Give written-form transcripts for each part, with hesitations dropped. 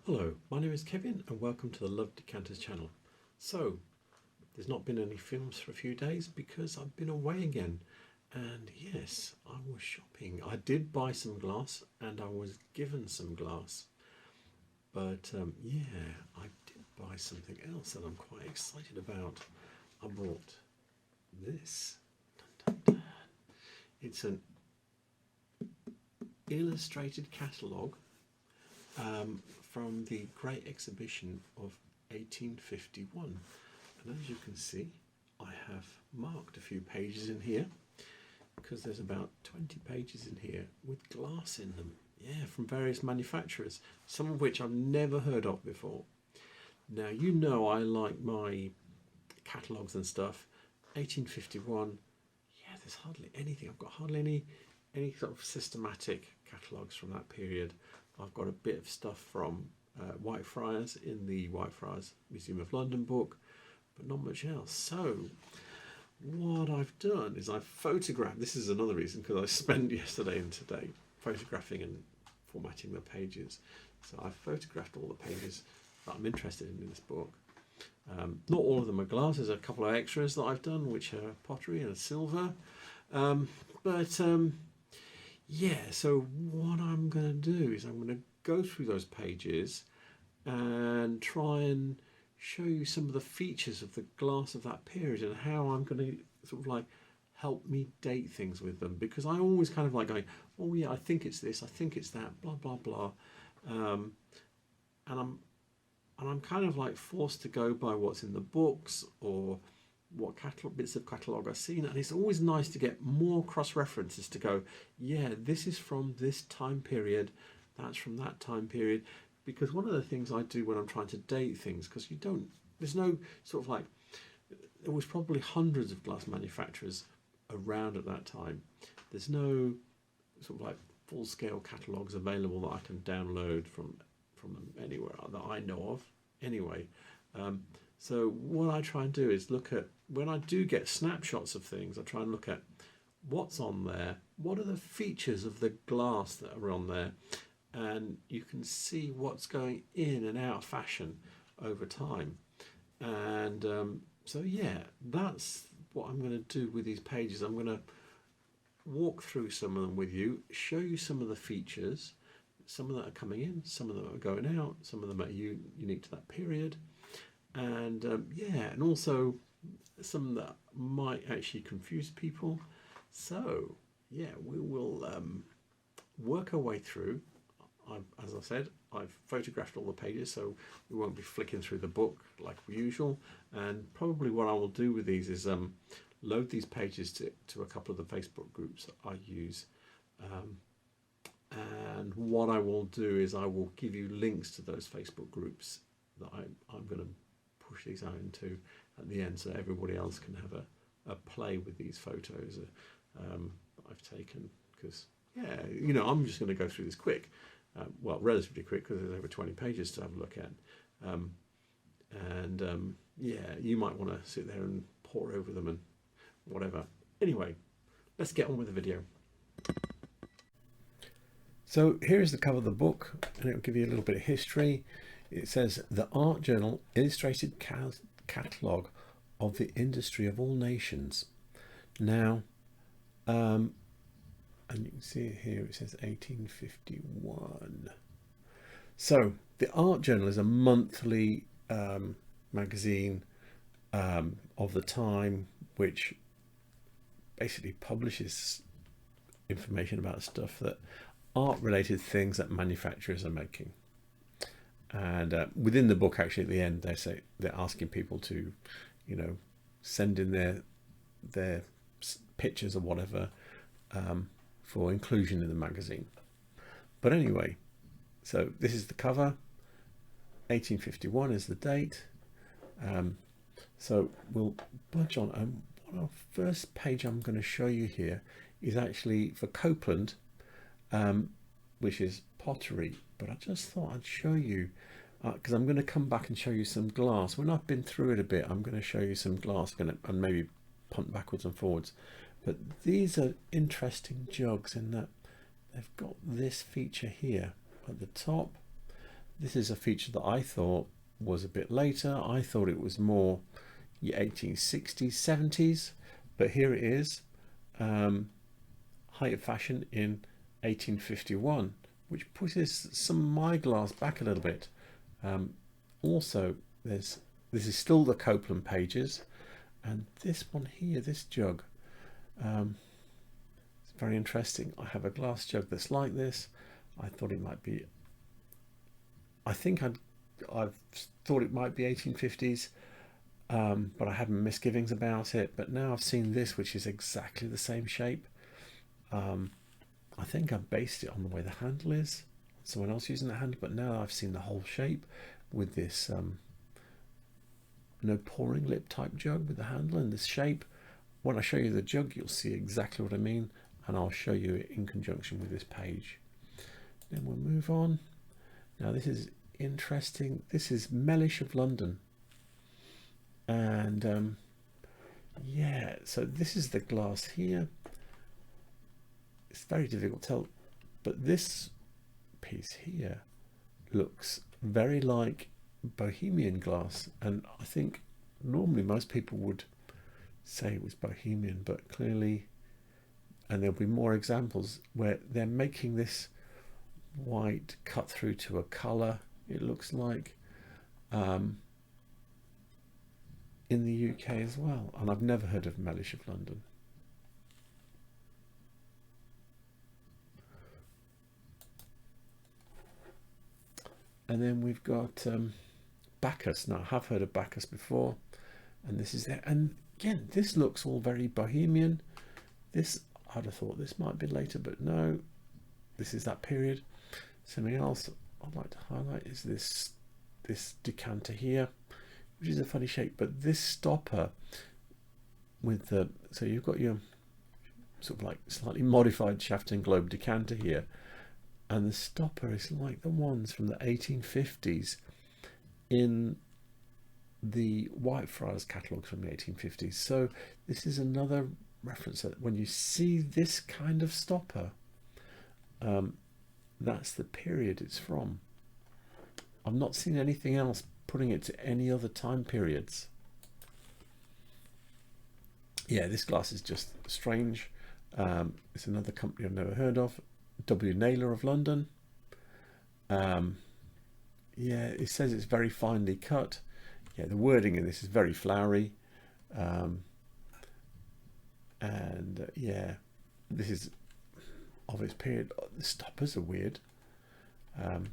Hello, my name is Kevin and welcome to the Love Decanters channel. So, there's not been any films for a few days because I've been away again. And yes, I was shopping. I did buy some glass and I was given some glass. But yeah, I did buy something else that I'm quite excited about. I bought this. Dun, dun, dun. It's an illustrated catalogue from the Great Exhibition of 1851. And as you can see, I have marked a few pages in here because there's about 20 pages in here with glass in them. Yeah, from various manufacturers, some of which I've never heard of before. Now, you know I like my catalogues and stuff. 1851, yeah, there's hardly anything. I've got hardly any sort of systematic catalogues from that period. I've got a bit of stuff from Whitefriars in the Whitefriars Museum of London book, but not much else. So what I've done is I've photographed, this is another reason, because I spent yesterday and today photographing and formatting the pages. So I've photographed all the pages that I'm interested in this book. Not all of them are glass, there's a couple of extras that I've done, which are pottery and silver. Yeah, so what I'm going to do is I'm going to go through those pages and try and show you some of the features of the glass of that period and how I'm going to sort of like help me date things with them, because I always kind of like going, oh yeah, I think it's this, I think it's that, blah blah blah, and I'm kind of like forced to go by what's in the books or what bits of catalogue I've seen, and it's always nice to get more cross references to go, yeah, this is from this time period, that's from that time period. Because one of the things I do when I'm trying to date things, because there's no sort of like, there was probably hundreds of glass manufacturers around at that time. There's no sort of like full scale catalogues available that I can download from them anywhere that I know of anyway. So what I try and do is look at, when I do get snapshots of things, I try and look at what's on there, what are the features of the glass that are on there, and you can see what's going in and out of fashion over time. And so yeah, that's what I'm going to do with these pages. I'm going to walk through some of them with you, show you some of the features, some of them are coming in, some of them are going out, some of them are unique to that period. And yeah, and also some that might actually confuse people. So yeah, we will work our way through. As I said, I've photographed all the pages, so we won't be flicking through the book like usual. And probably what I will do with these is load these pages to a couple of the Facebook groups that I use. And what I will do is I will give you links to those Facebook groups that I'm going to push these out into at the end, so everybody else can have a play with these photos that I've taken. Because yeah, you know, I'm just going to go through this quick, well, relatively quick, because there's over 20 pages to have a look at. Yeah, you might want to sit there and pore over them and whatever. Anyway, let's get on with the video. So here is the cover of the book, and it'll give you a little bit of history. It says the Art Journal Illustrated Catalogue of the Industry of All Nations. Now, and you can see it here, it says 1851. So the Art Journal is a monthly magazine of the time, which basically publishes information about stuff, that art related things that manufacturers are making. And within the book, actually, at the end, they say they're asking people to, you know, send in their pictures or whatever for inclusion in the magazine. But anyway, so this is the cover. 1851 is the date. So we'll budge on. Our first page I'm going to show you here is actually for Copeland, which is pottery. But I just thought I'd show you, because I'm going to come back and show you some glass. When I've been through it a bit, I'm going to show you some glass, and maybe punt backwards and forwards. But these are interesting jugs in that they've got this feature here at the top. This is a feature that I thought was a bit later. I thought it was more 1860s, 70s, but here it is, height of fashion in 1851, which pushes some of my glass back a little bit. Also, this is still the Copeland pages, and this one here, this jug, it's very interesting. I have a glass jug that's like this. I thought it might be, I've thought it might be 1850s, but I had misgivings about it. But now I've seen this, which is exactly the same shape. I think I based it on the way the handle is, someone else using the handle, but now I've seen the whole shape with this no pouring lip type jug with the handle and this shape. When I show you the jug, you'll see exactly what I mean, and I'll show you it in conjunction with this page. Then we'll move on. Now this is interesting. This is Mellish of London, and yeah, so this is the glass here. It's very difficult to tell, but this piece here looks very like Bohemian glass, and I think normally most people would say it was Bohemian, but clearly, and there'll be more examples where they're making this white cut through to a color, it looks like, in the UK as well, and I've never heard of Mellish of London. And then we've got Bacchus. Now I have heard of Bacchus before, and this is there. And again, this looks all very Bohemian. This, I'd have thought this might be later, but no, this is that period. Something else I'd like to highlight is this decanter here, which is a funny shape, but this stopper with the, so you've got your sort of like slightly modified shaft and globe decanter here, and the stopper is like the ones from the 1850s in the Whitefriars catalogues from the 1850s. So this is another reference that when you see this kind of stopper, that's the period it's from. I've not seen anything else putting it to any other time periods. Yeah, this glass is just strange. It's another company I've never heard of, W. Naylor of London. Yeah, it says it's very finely cut. Yeah, the wording in this is very flowery. Yeah, this is of its period. The stoppers are weird, but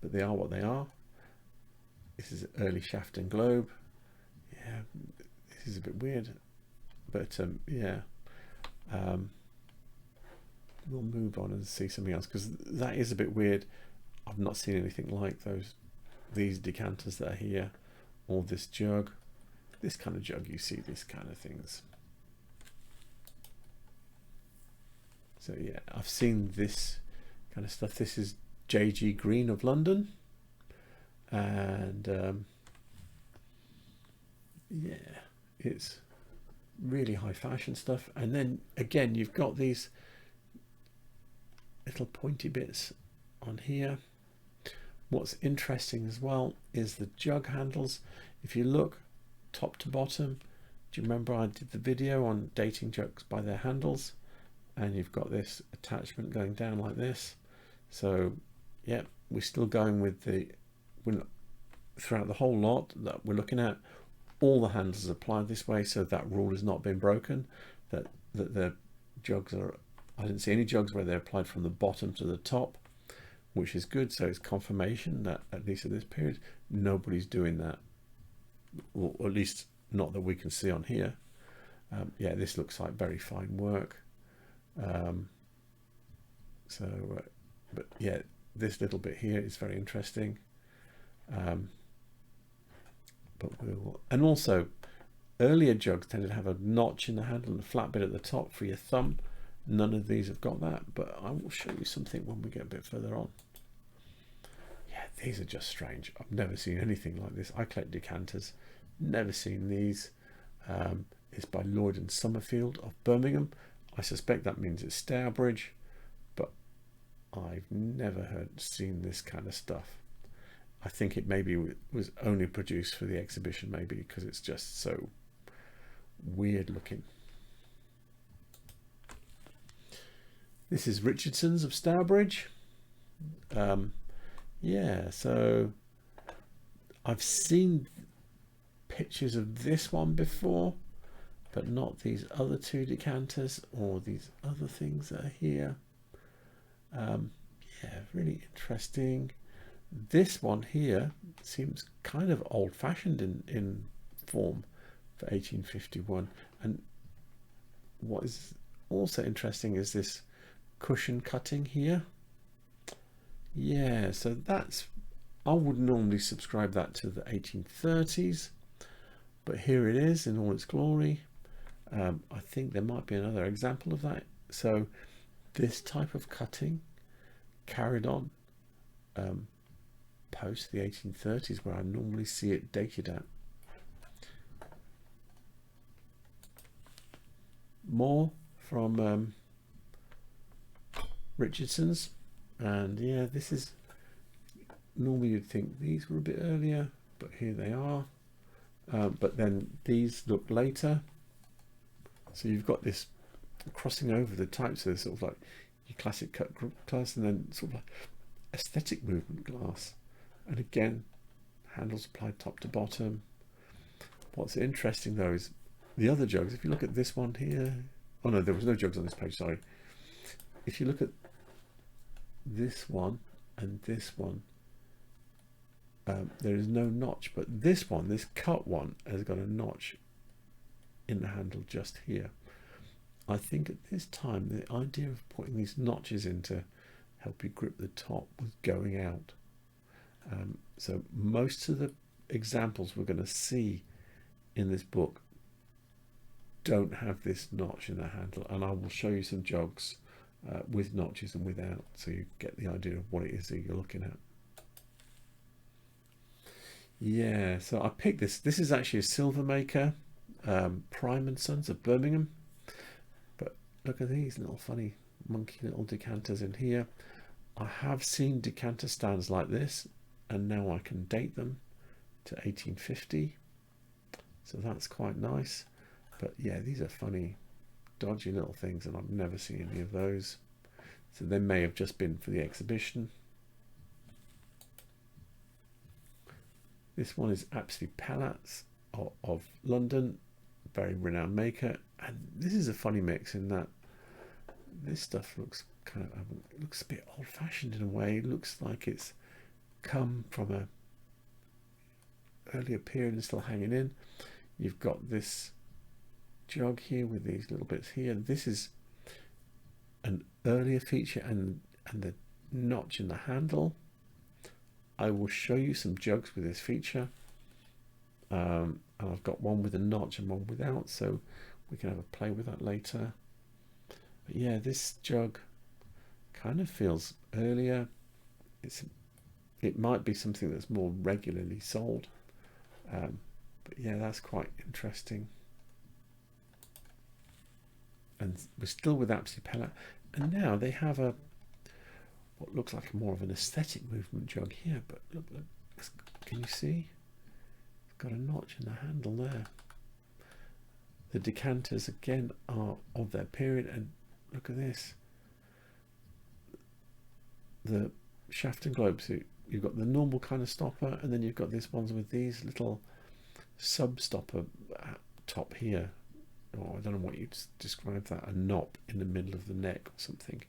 they are what they are. This is early shaft and globe. Yeah, this is a bit weird, but yeah, we'll move on and see something else, because that is a bit weird. I've not seen anything like these decanters that are here, or this jug. This kind of jug, you see these kind of things. So yeah, I've seen this kind of stuff. This is J.G. Green of London, and yeah, it's really high fashion stuff. And then again, you've got these little pointy bits on here. What's interesting as well is the jug handles. If you look top to bottom, do you remember I did the video on dating jugs by their handles? And you've got this attachment going down like this. So yeah, we're still going with throughout the whole lot that we're looking at, all the handles are applied this way, so that rule has not been broken, that the jugs are, I didn't see any jugs where they're applied from the bottom to the top, which is good. So it's confirmation that at least at this period nobody's doing that, or at least not that we can see on here. Yeah, this looks like very fine work. But yeah, this little bit here is very interesting. But and also earlier jugs tended to have a notch in the handle and a flat bit at the top for your thumb. None of these have got that, but I will show you something when we get a bit further on. Yeah, these are just strange. I've never seen anything like this. I collect decanters, never seen these. It's by Lloyd and Summerfield of Birmingham. I suspect that means it's Stourbridge, but I've never seen this kind of stuff. I think it maybe was only produced for the exhibition, maybe because it's just so weird looking. This is Richardson's of Stourbridge. Yeah, so I've seen pictures of this one before, but not these other two decanters or these other things that are here. Yeah, really interesting. This one here seems kind of old-fashioned in form for 1851. And what is also interesting is this cushion cutting here. Yeah, so that's, I would normally subscribe that to the 1830s, but here it is in all its glory. I think there might be another example of that. So this type of cutting carried on post the 1830s, where I normally see it dated at. More from Richardson's, and yeah, this is, normally you'd think these were a bit earlier, but here they are. But then these look later, so you've got this crossing over the types of sort of like your classic cut glass, and then sort of like aesthetic movement glass, and again handles applied top to bottom. What's interesting though is the other jugs. If you look at this one here, oh no, there was no jugs on this page, sorry. If you look at this one and this one, there is no notch, but this one, this cut one, has got a notch in the handle just here. I think at this time the idea of putting these notches in to help you grip the top was going out. So most of the examples we're going to see in this book don't have this notch in the handle, and I will show you some jugs with notches and without, so you get the idea of what it is that you're looking at. Yeah, so I picked this. This is actually a silver maker, Prime and Sons of Birmingham. But look at these little funny monkey little decanters in here. I have seen decanter stands like this, and now I can date them to 1850. So that's quite nice. But yeah, these are funny, dodgy little things, and I've never seen any of those. So they may have just been for the exhibition. This one is absolutely Pallats of London, very renowned maker, and this is a funny mix in that this stuff looks kind of, looks a bit old-fashioned in a way. It looks like it's come from a earlier period and still hanging in. You've got this jug here with these little bits here. This is an earlier feature, and the notch in the handle. I will show you some jugs with this feature, and I've got one with a notch and one without, so we can have a play with that later. But yeah, this jug kind of feels earlier. It might be something that's more regularly sold, but yeah, that's quite interesting. And we're still with Apsley Pellet, and now they have a what looks like more of an aesthetic movement jug here, but look, can you see? It's got a notch in the handle there. The decanters again are of their period, and look at this. The shaft and globe, so you've got the normal kind of stopper, and then you've got this ones with these little sub stopper top here. Oh, I don't know what you'd describe that, a knob in the middle of the neck or something.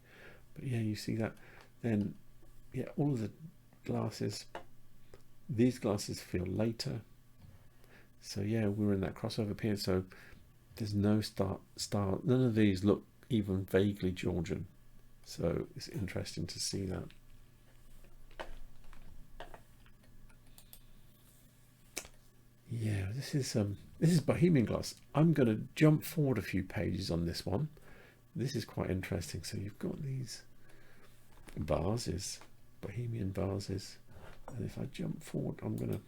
But yeah, you see that. Then yeah, all of the glasses, these glasses feel later. So yeah, we're in that crossover period, so there's no style. None of these look even vaguely Georgian, so it's interesting to see that. Yeah, this is Bohemian glass. I'm going to jump forward a few pages on this one. This is quite interesting. So you've got these vases, Bohemian vases, and if I jump forward, I'm going to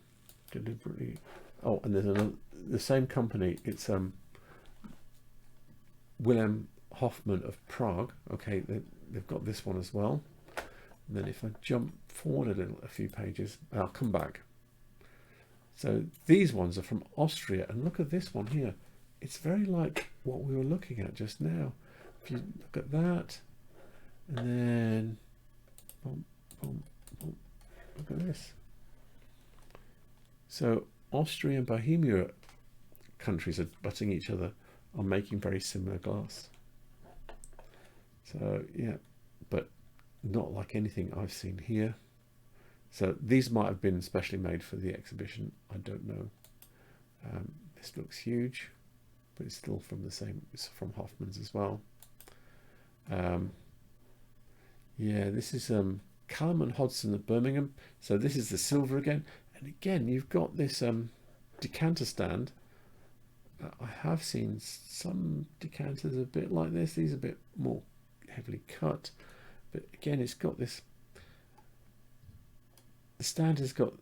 deliberately. Oh, and there's another, the same company. It's Wilhelm Hoffmann of Prague. Okay, they've got this one as well. And then if I jump forward a few pages, I'll come back. So these ones are from Austria, and look at this one here. It's very like what we were looking at just now. If you look at that, and then boom, boom, boom, look at this. So Austria and Bohemia countries are butting each other on making very similar glass. So yeah, but not like anything I've seen here. So these might have been specially made for the exhibition. I don't know. This looks huge, but it's still from the same. It's from Hoffman's as well. Yeah, this is Callum and Hodgson of Birmingham. So this is the silver again, and again you've got this decanter stand. I have seen some decanters a bit like this. These are a bit more heavily cut, but again it's got this. The stand has got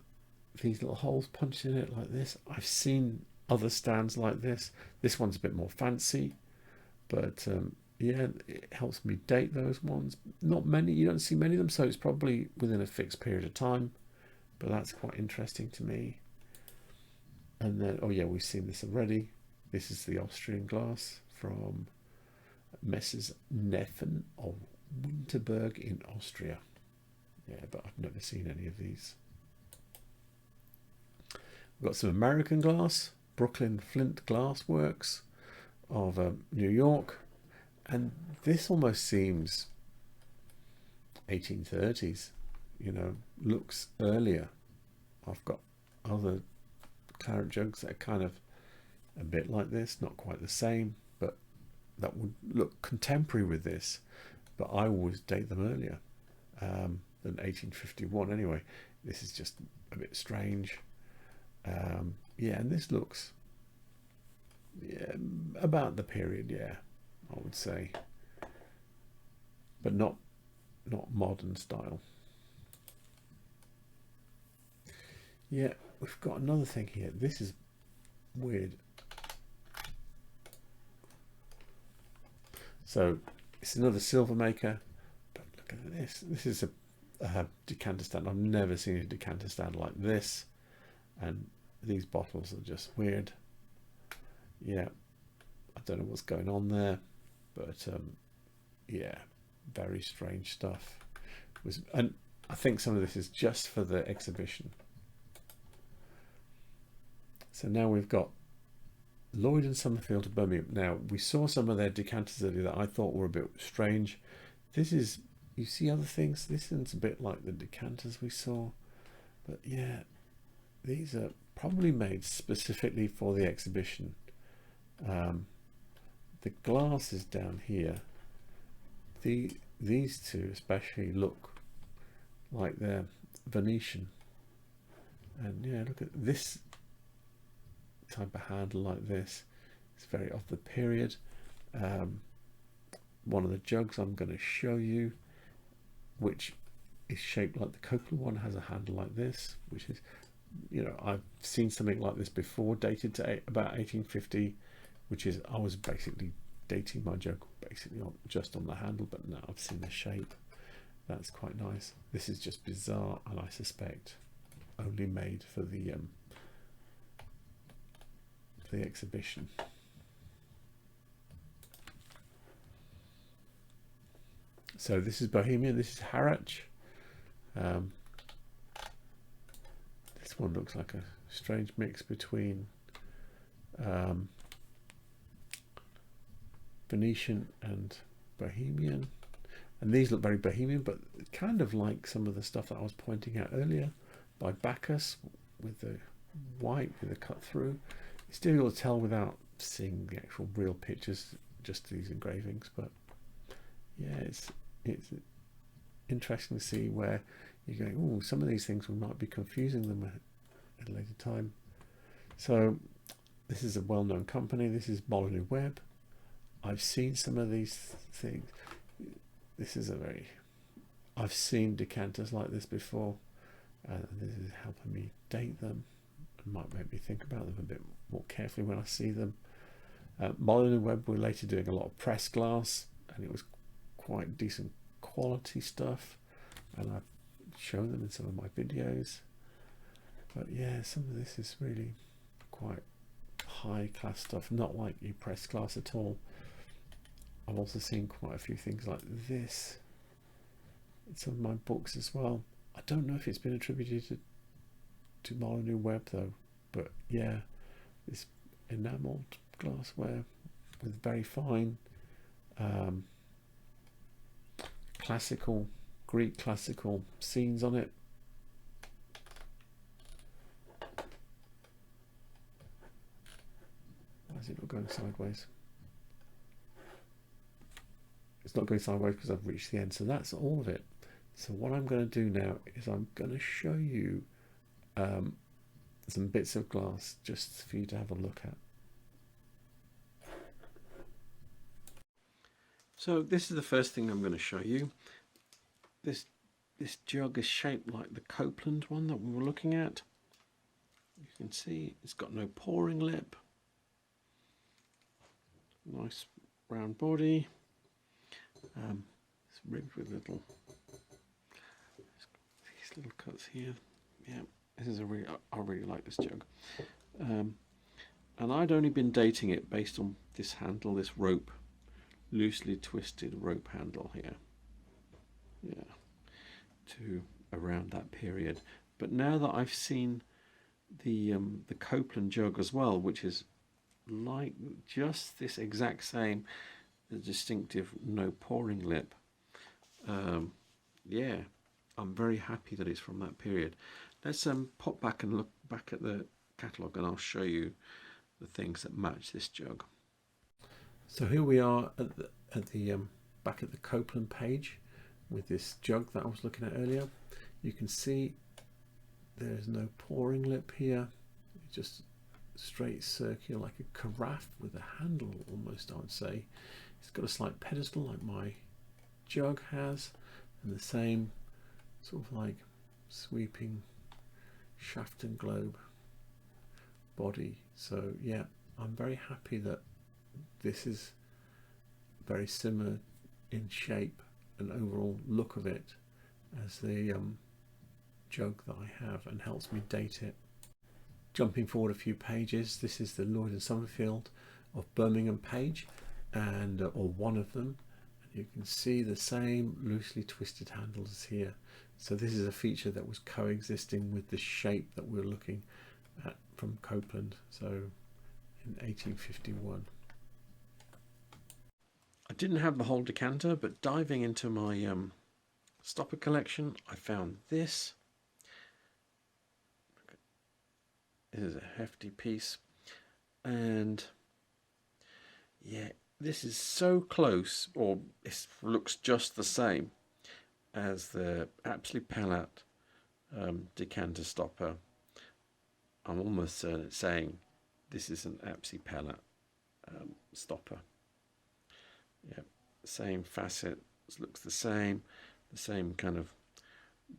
these little holes punched in it like this. I've seen other stands like this. This one's a bit more fancy, but yeah, it helps me date those ones. Not many, you don't see many of them, so it's probably within a fixed period of time, but that's quite interesting to me. And then, oh yeah, we've seen this already. This is the Austrian glass from Messrs. Neffen of Winterberg in Austria. Yeah, but I've never seen any of these. We've got some American glass, Brooklyn Flint Glass Works of New York. And this almost seems 1830s, you know, looks earlier. I've got other claret jugs that are kind of a bit like this, not quite the same, but that would look contemporary with this. But I always date them earlier than 1851 anyway. This is just a bit strange. Yeah, and this looks about the period, yeah, I would say, but not modern style. Yeah, we've got another thing here. This is weird. So it's another silver maker, but look at this. This is a decanter stand. I've never seen a decanter stand like this, and these bottles are just weird. Yeah, I don't know what's going on there, but yeah, very strange stuff. And I think some of this is just for the exhibition. So now we've got Lloyd and Summerfield of Birmingham. Now we saw some of their decanters earlier that I thought were a bit strange. This is, you see other things, this one's a bit like the decanters we saw, but yeah, these are probably made specifically for the exhibition. The glass is down here. These two especially look like they're Venetian, and yeah, look at this type of handle like this. It's very of the period. One of the jugs I'm going to show you, which is shaped like the Copeland one, has a handle like this, which is, you know, I've seen something like this before, dated to about 1850, which is, I was basically dating my jug basically just on the handle, but now I've seen the shape. That's quite nice. This is just bizarre, and I suspect only made for the exhibition. So this is Bohemian, this is Harrach. This one looks like a strange mix between Venetian and Bohemian, and these look very Bohemian, but kind of like some of the stuff that I was pointing out earlier by Bacchus with the white with the cut through. It's difficult to tell without seeing the actual real pictures, just these engravings, but yeah, it's interesting to see where you're going, oh, some of these things we might be confusing them at a later time. So this is a well-known company. This is Molyneux Webb. I've seen some of these things. This is I've seen decanters like this before, and this is helping me date them. It might make me think about them a bit more carefully when I see them. Molyneux Webb were later doing a lot of press glass, and it was quite decent quality stuff. and I've shown them in some of my videos. But yeah, some of this is really quite high class stuff, not like you press glass at all. I've also seen quite a few things like this in some of my books as well. I don't know if it's been attributed to Molyneux Webb though, but yeah, this enamelled glassware with very fine classical, Greek classical scenes on it. Why is it not going sideways? It's not going sideways because I've reached the end. So that's all of it. So what I'm going to do now is I'm going to show you some bits of glass just for you to have a look at. So this is the first thing I'm going to show you. This jug is shaped like the Copeland one that we were looking at. You can see it's got no pouring lip. Nice round body. It's ribbed with these little cuts here. Yeah, this is I really like this jug. And I'd only been dating it based on this handle, this rope, loosely twisted rope handle here. Yeah, to around that period. But now that I've seen the Copeland jug as well, which is like just this exact same, the distinctive no pouring lip. Yeah, I'm very happy that it's from that period. Let's pop back and look back at the catalogue, and I'll show you the things that match this jug. So here we are at the back at the Copeland page with this jug that I was looking at earlier. You can see there's no pouring lip here. It's just straight circular, like a carafe with a handle almost, I would say. It's got a slight pedestal like my jug has, and the same sort of like sweeping shaft and globe body. So yeah, I'm very happy that this is very similar in shape and overall look of it as the jug that I have, and helps me date it. Jumping forward a few pages, this is the Lloyd and Summerfield of Birmingham page, and or one of them, and you can see the same loosely twisted handles here. So this is a feature that was coexisting with the shape that we're looking at from Copeland, so in 1851. I didn't have the whole decanter, but diving into my stopper collection, I found this. This is a hefty piece, and yeah, this is so close, or it looks just the same as the Apsley Pellat decanter stopper. I'm almost saying this is an Apsley Pellat stopper. Yeah, same facet, looks the same kind of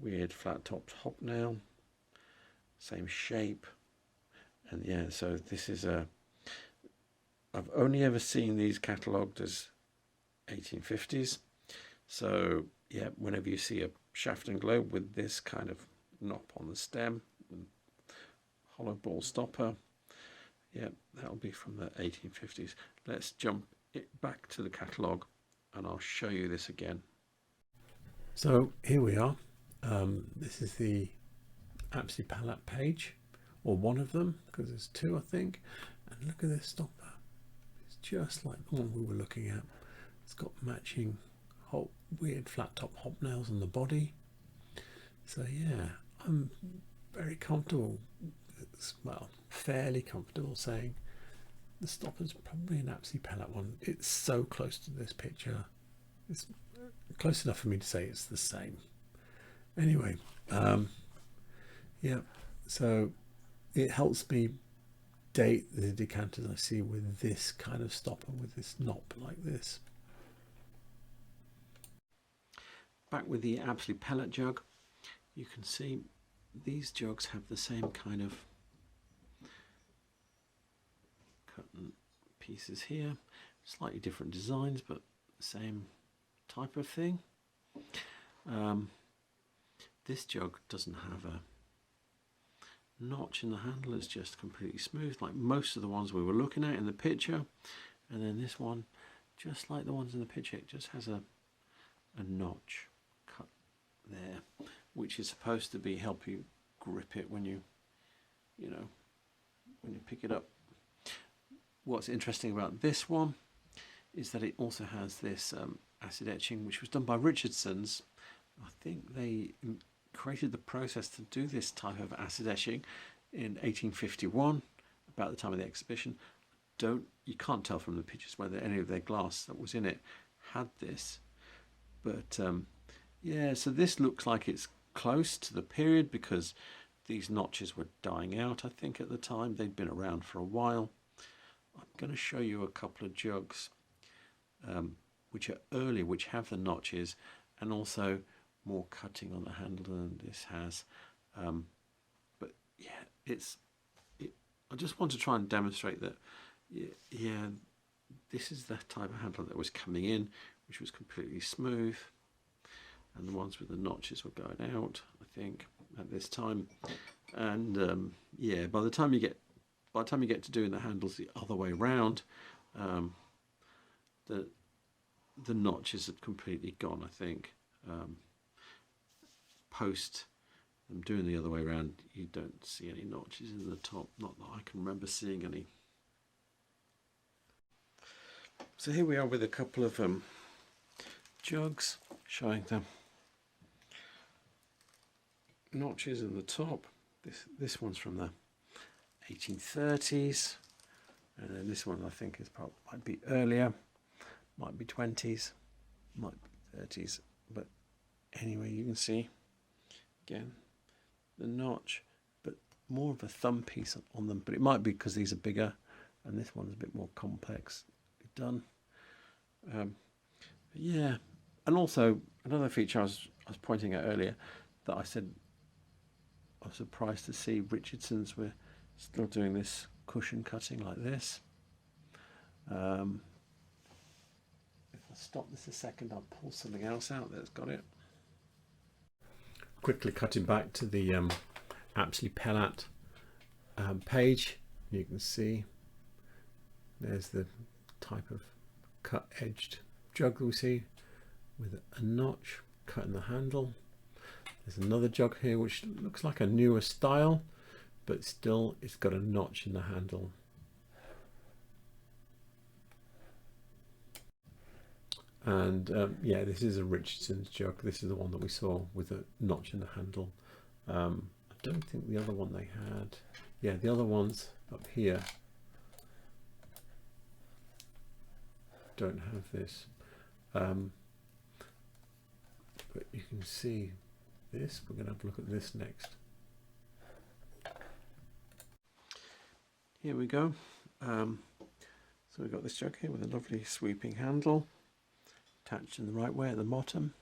weird flat topped hobnail, same shape. And yeah, so this is I've only ever seen these catalogued as 1850s. So yeah, whenever you see a shaft and globe with this kind of knop on the stem, and hollow ball stopper, yeah, that'll be from the 1850s. Let's jump it back to the catalogue and I'll show you this again. So here we are. This is the Apsley Pellat page, or one of them, because there's two I think, and look at this stopper. It's just like the one we were looking at. It's got matching weird flat top hobnails on the body. So yeah, I'm very comfortable, well, fairly comfortable saying the stopper's probably an Apsley Pellat one. It's so close to this picture, it's close enough for me to say it's the same. Anyway, yeah, so it helps me date the decanters I see with this kind of stopper, with this knop like this. Back with the Apsley Pellat jug, you can see these jugs have the same kind of cut pieces here, slightly different designs, but the same type of thing. this jug doesn't have a notch in the handle. It's just completely smooth, like most of the ones we were looking at in the picture. And then this one, just like the ones in the picture, it just has a notch cut there, which is supposed to be help you grip it when you know, when you pick it up. What's interesting about this one is that it also has this acid etching, which was done by Richardson's. I think they created the process to do this type of acid etching in 1851, about the time of the exhibition. You can't tell from the pictures whether any of their glass that was in it had this, but yeah, so this looks like it's close to the period because these notches were dying out, I think, at the time. They'd been around for a while. I'm going to show you a couple of jugs which are early, which have the notches and also more cutting on the handle than this has. But yeah, I just want to try and demonstrate that, yeah, this is the type of handle that was coming in, which was completely smooth, and the ones with the notches were going out, I think, at this time. And yeah, by the time you get to doing the handles the other way round, the notches had completely gone, I think. Post them doing the other way around, you don't see any notches in the top, not that I can remember seeing any. So here we are with a couple of jugs showing the notches in the top. This one's from the 1830s, and then this one I think is probably might be earlier, might be 20s, might be 30s, but anyway, you can see again the notch, but more of a thumb piece on them. But it might be because these are bigger and this one's a bit more complex done. Yeah, and also another feature I was pointing out earlier that I said I was surprised to see Richardson's were still doing this cushion cutting like this. If I stop this a second, I'll pull something else out that's got it. Quickly cutting back to the Apsley Pellat page, you can see there's the type of cut edged jug we see with a notch cut in the handle. There's another jug here which looks like a newer style, but still it's got a notch in the handle. And yeah, this is a Richardson's jug. This is the one that we saw with a notch in the handle. I don't think the other one they had. Yeah, the other ones up here don't have this. But you can see this. We're going to have a look at this next. Here we go. So we've got this jug here with a lovely sweeping handle, attached in the right way at the bottom,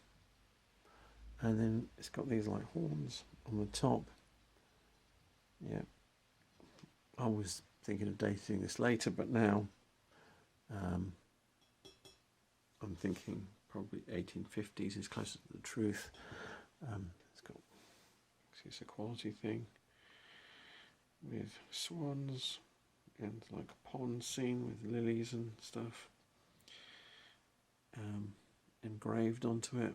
and then it's got these like horns on the top. Yeah, I was thinking of dating this later, but now I'm thinking probably 1850s is closer to the truth. It's a quality thing with swans and like a pond scene with lilies and stuff engraved onto it.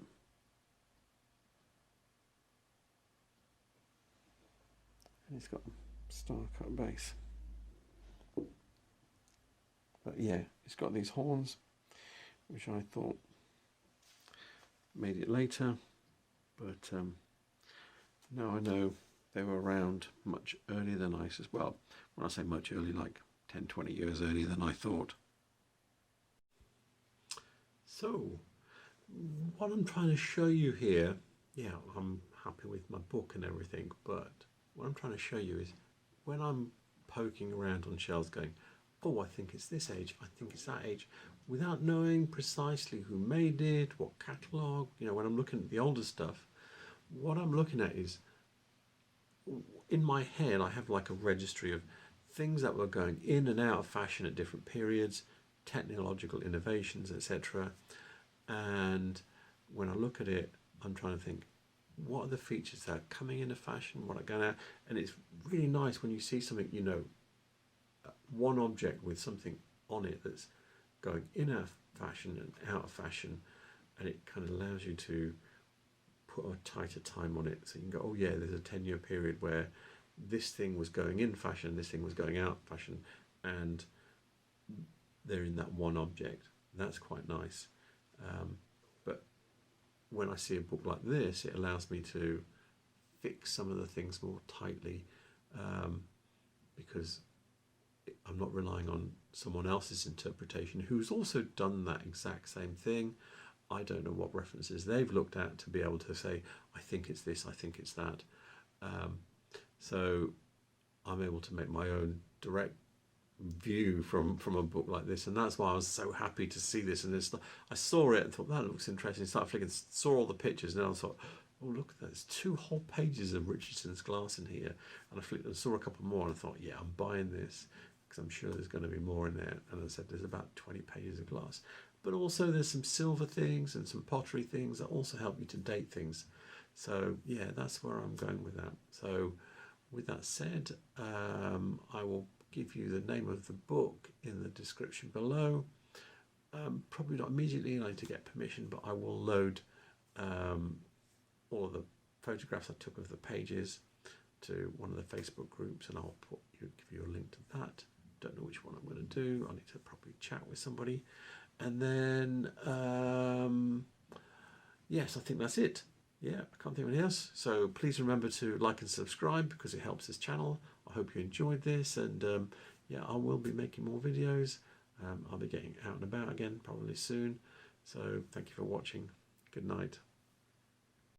And it's got a star cut base. But yeah, it's got these horns, which I thought made it later, but now I know they were around much earlier than I said. Well, when I say much early, like 10-20 years earlier than I thought. So what I'm trying to show you here, yeah, I'm happy with my book and everything, but what I'm trying to show you is when I'm poking around on shelves going, oh, I think it's this age, I think it's that age, without knowing precisely who made it, what catalogue, you know, when I'm looking at the older stuff, what I'm looking at is, in my head, I have like a registry of things that were going in and out of fashion at different periods, technological innovations, etc. And when I look at it, I'm trying to think, what are the features that are coming into fashion, what are going out. And it's really nice when you see something, you know, one object with something on it that's going in a fashion and out of fashion, and it kind of allows you to put a tighter time on it, so you can go, oh yeah, there's a 10-year period where this thing was going in fashion, this thing was going out fashion, and they're in that one object. And that's quite nice. But when I see a book like this, it allows me to fix some of the things more tightly, because I'm not relying on someone else's interpretation who's also done that exact same thing. I don't know what references they've looked at to be able to say, I think it's this, I think it's that. So I'm able to make my own direct view from a book like this, and that's why I was so happy to see this. And I saw it and thought, that looks interesting. Started flicking, saw all the pictures, and then I thought, oh look at that, there's 2 whole pages of Richardson's glass in here. And I flicked and saw a couple more, and I thought, yeah, I'm buying this, because I'm sure there's going to be more in there. And I said, there's about 20 pages of glass, but also there's some silver things and some pottery things that also help you to date things. So yeah, that's where I'm going with that. So with that said, I will give you the name of the book in the description below. Probably not immediately, I need to get permission, but I will load all of the photographs I took of the pages to one of the Facebook groups, and I'll give you a link to that. Don't know which one I'm going to do. I need to probably chat with somebody. And then, yes, I think that's it. Yeah, I can't think of anything else. So please remember to like and subscribe, because it helps this channel. I hope you enjoyed this, and yeah, I will be making more videos. I'll be getting out and about again probably soon. So thank you for watching. Good night.